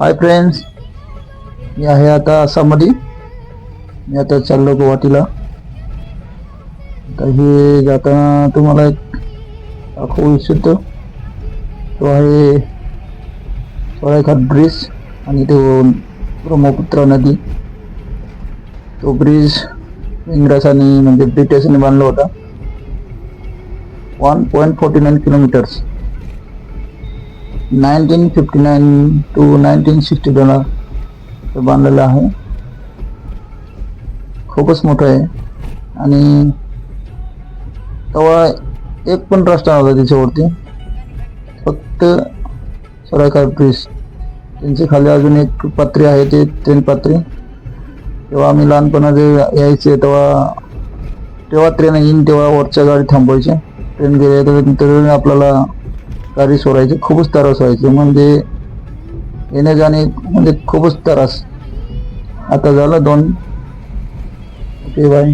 Hi friends, मी आहे आता आसाममध्ये. मी आता चाललो गुवाहाटीला. तर हे जाताना तुम्हाला एक दाखवू इच्छितो. तो आहे सरायघाट ब्रिज आणि तो ब्रह्मपुत्रा नदी. तो ब्रिज इंग्रजांनी म्हणजे ब्रिटिशांनी बांधला होता. 1.49 किलोमीटर्स 1959 to 1962 बांधलेला आहे. खूपच मोठं आहे आणि तेव्हा एक पण रस्ता नव्हता त्याच्यावरती, फक्त सरायघाट ब्रिज. त्यांच्या खाली अजून एक पात्री आहे, ते ट्रेन पात्री. तेव्हा आम्ही लहानपणाचे यायचे तेव्हा ट्रेन येईन तेव्हा वरच्या गाडी थांबवायची. ट्रेन गेल्यानंतर आपल्याला गाडी सोडायची. खूपच त्रास व्हायचे, म्हणजे येणे जाणे म्हणजे खूपच त्रास. आता झालं 2. Okay bye.